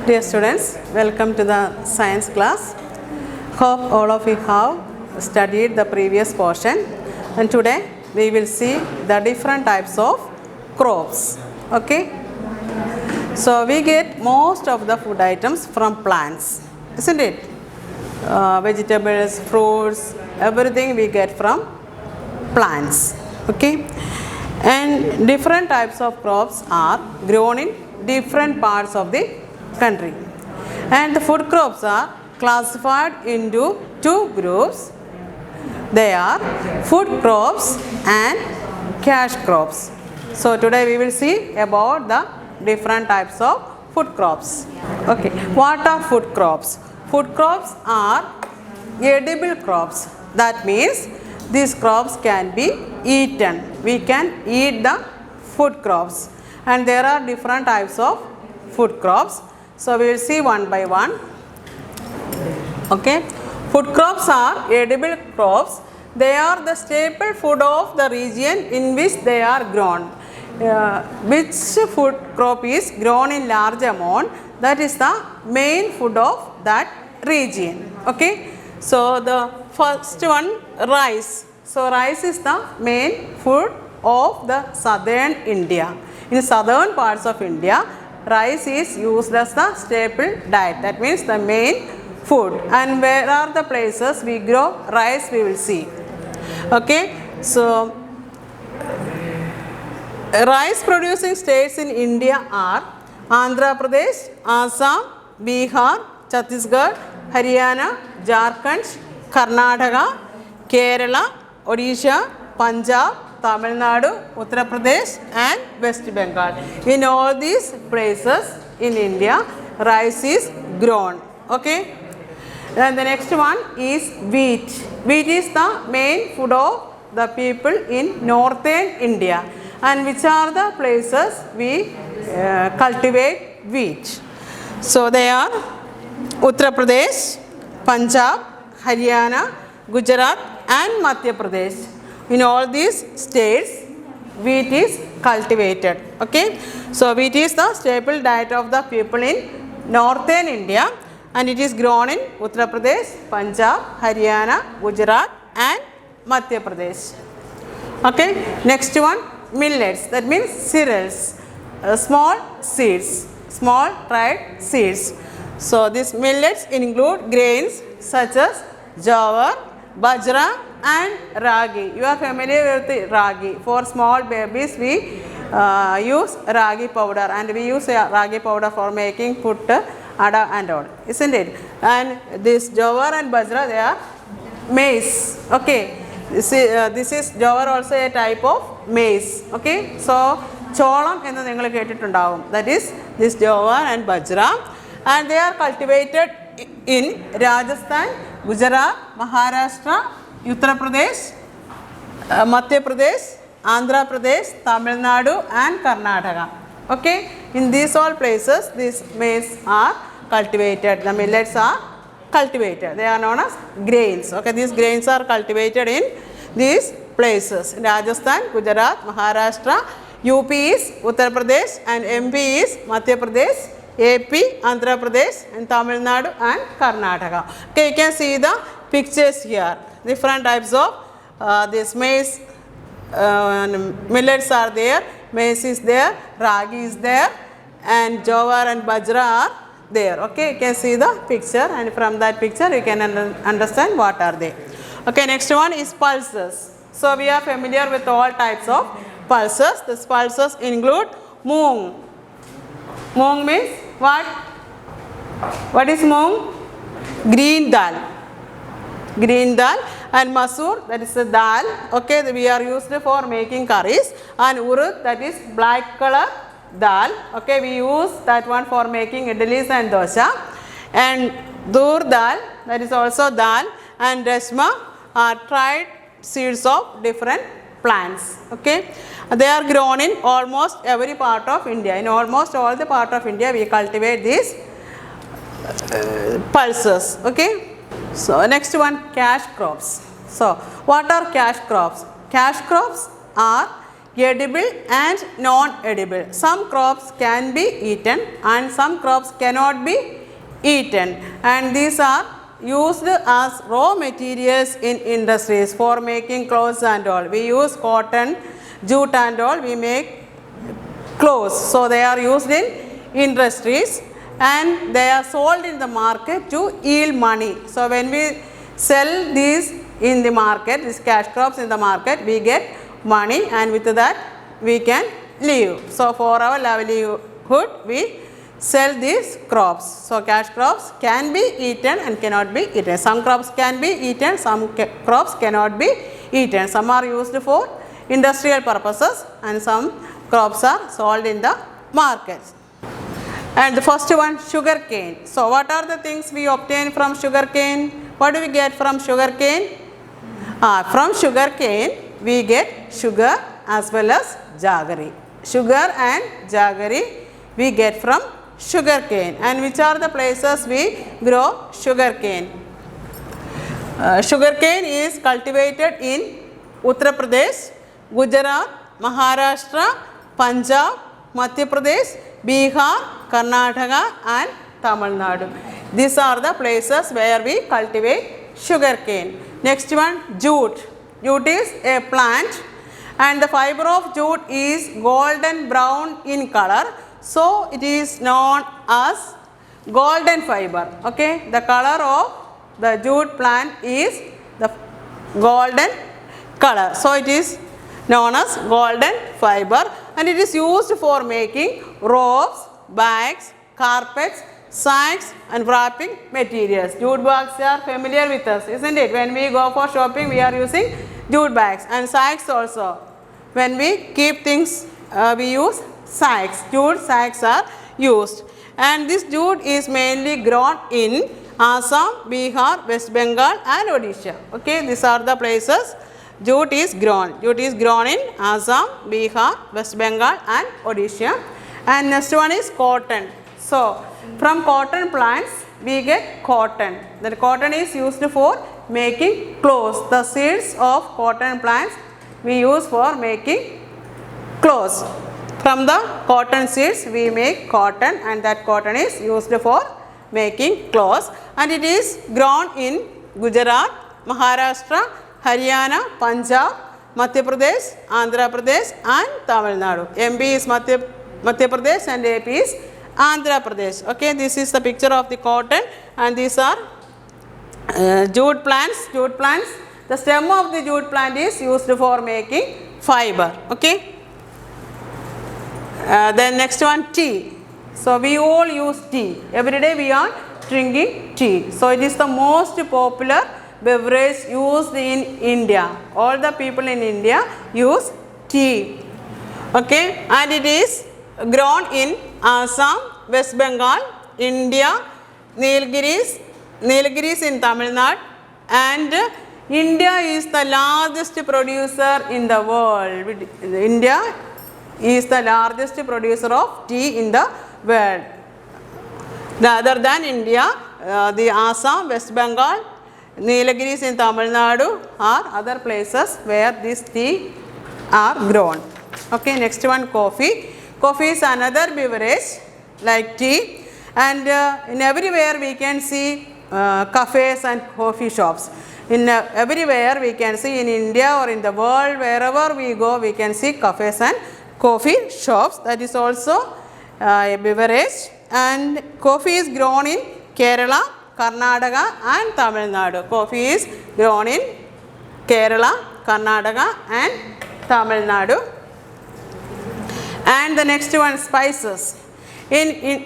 Dear students, welcome to the science class. Hope all of you have studied the previous portion, and today we will see the different types of crops. Okay, so we get most of the food items from plants, isn't it? Vegetables, fruits, everything we get from plants. Okay, and different types of crops are grown in different parts of the country, and the food crops are classified into two groups. They are food crops and cash crops. So today we will see about the different types of food crops. Okay, what are food crops? Food crops are edible crops. That means these crops can be eaten. We can eat the food crops, and there are different types of food crops. So we will see one by one. Okay, food crops are edible crops. They are the staple food of the region in which they are grown. Which food crop is grown in large amount, that is the main food of that region. Okay, so the first one, rice. So rice is the main food of the southern India. In southern parts of India, rice is used as the staple diet. That means the main food. And where are the places we grow rice, we will see. Okay, so rice producing states in India are Andhra Pradesh, Assam, Bihar, Chhattisgarh, Haryana, Jharkhand, Karnataka, Kerala, Odisha, Punjab, Tamil Nadu, Uttar Pradesh and West Bengal. In all these places in India, rice is grown. Okay. Then the next one is wheat. Wheat is the main food of the people in northern India. And which are the places we cultivate wheat? So they are Uttar Pradesh, Punjab, Haryana, Gujarat and Madhya Pradesh. In all these states, wheat is cultivated. Okay, so wheat is the staple diet of the people in northern India, and it is grown in Uttar Pradesh, Punjab, Haryana, Gujarat and Madhya Pradesh. Okay, next one, millets. That means cereals, small seeds, small dried seeds. So these millets include grains such as jowar, bajra and ragi. You are familiar with ragi. For small babies we use ragi powder, and we use ragi powder for making putta, ada and all, isn't it? And this jowar and bajra, they are maize. Okay, this is jowar, also a type of maize. Okay, so cholam ennu ningal kettitundavum, that is this jowar and bajra, and they are cultivated in Rajasthan, Gujarat, Maharashtra, Uttar Pradesh, Madhya Pradesh, Andhra Pradesh, Tamil Nadu and Karnataka. Okay, in these all places these maize are cultivated, the millets are cultivated, they are known as grains. Okay, these grains are cultivated in these places, Rajasthan, Gujarat, Maharashtra, UP is Uttar Pradesh and MP is Madhya Pradesh, AP, Andhra Pradesh and Tamil Nadu and Karnataka. Okay, you can see the pictures here. Different types of this maize, millets are there, maize is there, ragi is there and jowar and bajra are there. Okay, you can see the picture, and from that picture you can understand what are they. Okay, next one is pulses. So we are familiar with all types of pulses. These pulses include moong. Moong means what? What is moong? Green dal. Green dal. And masoor, that is a dal. Okay, we are used for making curries. And urud, that is black color dal. Okay, we use that one for making idlis and dosa. And dur dal, that is also dal. And rajma are dried seeds of different plants. Okay, they are grown in almost every part of India. In almost all the part of India, we cultivate these pulses. Okay. So next one, cash crops. So what are cash crops? Cash crops are edible and non-edible. Some crops can be eaten and some crops cannot be eaten, and these are used as raw materials in industries for making clothes and all. We use cotton, jute and all, we make clothes. So they are used in industries and they are sold in the market to yield money. So when we sell these in the market, these cash crops in the market, we get money, and with that we can live. So for our livelihood we sell these crops. So cash crops can be eaten and cannot be eaten. Some crops can be eaten, some crops cannot be eaten. Some are used for industrial purposes and some crops are sold in the markets. And the first one, sugar cane. So what are the things we obtain from sugar cane? What do we get from sugar cane? From sugar cane we get sugar as well as jaggery. Sugar and jaggery we get from sugar cane. And which are the places we grow sugar cane? Sugar cane is cultivated in Uttar Pradesh, Gujarat, Maharashtra, Punjab, Madhya Pradesh, Bihar, Karnataka and Tamil Nadu. These are the places where we cultivate sugar cane. Next one, jute. Jute is a plant and the fiber of jute is golden brown in color. So it is known as golden fiber. Okay, the color of the jute plant is the golden color. So it is known as golden fiber and it is used for making ropes, bags, carpets, sacks and wrapping materials. Jute bags are familiar with us, isn't it? When we go for shopping we are using jute bags, and sacks also. When we keep things we use sacks. Jute sacks are used, and this jute is mainly grown in Assam, Bihar, West Bengal and Odisha. Okay, these are the places jute is grown. Jute is grown in Assam, Bihar, West Bengal and Odisha. And next one is cotton. So from cotton plants we get cotton. The cotton is used for making clothes. The seeds of cotton plants we use for making clothes. From the cotton seeds we make cotton, and that cotton is used for making clothes, and it is grown in Gujarat, Maharashtra, Haryana, Punjab, Madhya Pradesh, Andhra Pradesh and Tamil Nadu. MP is Madhya Pradesh and AP is Andhra Pradesh. Okay, this is the picture of the cotton, and these are jute plants. Jute plants. The stem of the jute plant is used for making fiber. Okay. Then next one, tea. So we all use tea. Every day we are drinking tea. So it is the most popular beverage used in India. All the people in India use tea. Okay, and it is grown in Assam, West Bengal, India, Nilgiris in Tamil Nadu, and India is the largest producer in the world. India is the largest producer of tea in the world. Other than India, the Assam, West Bengal, Nilgiris in Tamil Nadu are other places where this tea are grown. Okay, next one, coffee. Coffee is another beverage like tea, and in everywhere we can see cafes and coffee shops. In everywhere we can see, in India or in the world, wherever we go we can see cafes and coffee shops. That is also a beverage, and coffee is grown in Kerala, Karnataka and Tamil Nadu. Coffee is grown in Kerala, Karnataka and Tamil Nadu. And the next one, spices. In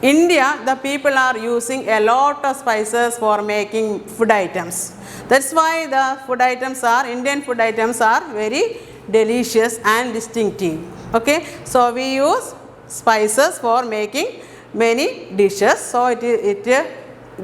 India, the people are using a lot of spices for making food items. That's why the food items are, Indian food items are very delicious and distinctive. Okay, so we use spices for making many dishes. So it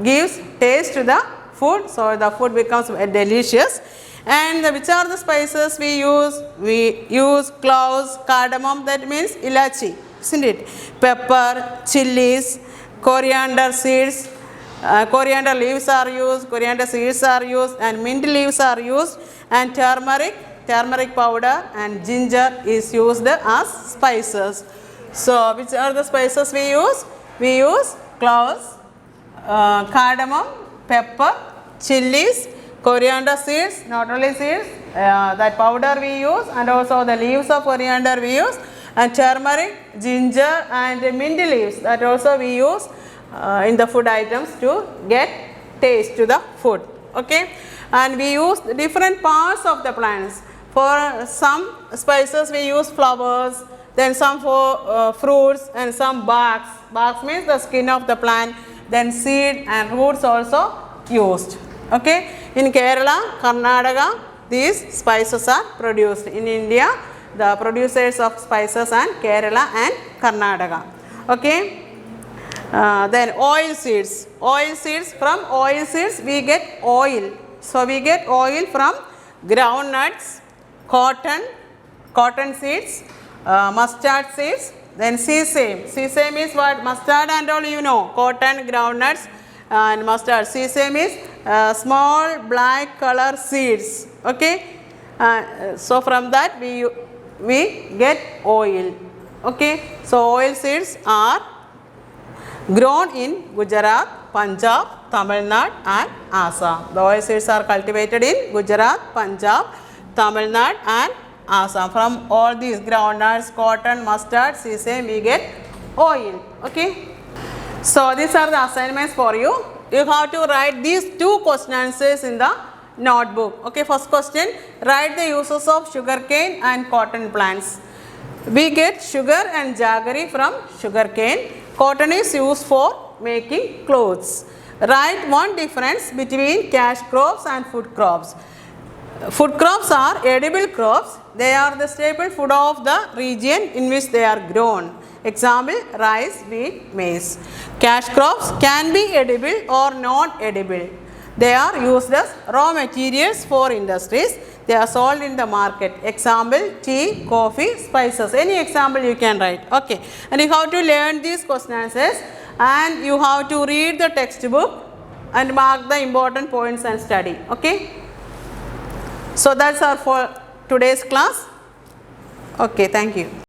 gives taste to the food, so the food becomes delicious. And which are the spices we use? We use cloves, cardamom, that means ilachi, isn't it? Pepper, chilies, coriander seeds, coriander leaves are used, coriander seeds are used, and mint leaves are used, and turmeric, turmeric powder and ginger is used as spices. So which are the spices we use? We use cloves, cardamom, pepper, chilies, coriander seeds, not only seeds, that powder we use, and also the leaves of coriander we use, and turmeric, ginger and mint leaves, that also we use in the food items to get taste to the food. Okay, and we use different parts of the plants. For some spices we use flowers, then some for fruits, and some barks. Barks means the skin of the plant, then seed and roots also used. Okay, in Kerala, Karnataka, these spices are produced. In India, the producers of spices are Kerala and Karnataka. Okay. Then oil seeds. Oil seeds, from oil seeds we get oil. So we get oil from groundnuts, cotton seeds, mustard seeds, then sesame. Sesame is what? Mustard and all you know. Cotton, groundnuts and mustard. Sesame is small black color seeds. Okay. So from that we get oil. Okay. So oil seeds are grown in Gujarat, Punjab, Tamil Nadu and Assam. The oil seeds are cultivated in Gujarat, Punjab, Tamil Nadu and Assam. From all these groundnuts, cotton, mustard, sesame, we get oil. Okay. So these are the assignments for you. You have to write these two question answers in the notebook. Okay. First question, write the uses of sugarcane and cotton plants. We get sugar and jaggery from sugarcane. Cotton is used for making clothes. Write one difference between cash crops and food crops. Food crops are edible crops. They are the staple food of the region in which they are grown. Example, rice, wheat, maize. Cash crops can be edible or non-edible. They are used as raw materials for industries. They are sold in the market. Example, tea, coffee, spices. Any example you can write. Okay. And you have to learn these question answers, and you have to read the textbook and mark the important points and study. Okay. So that's all for today's class. Okay. Thank you.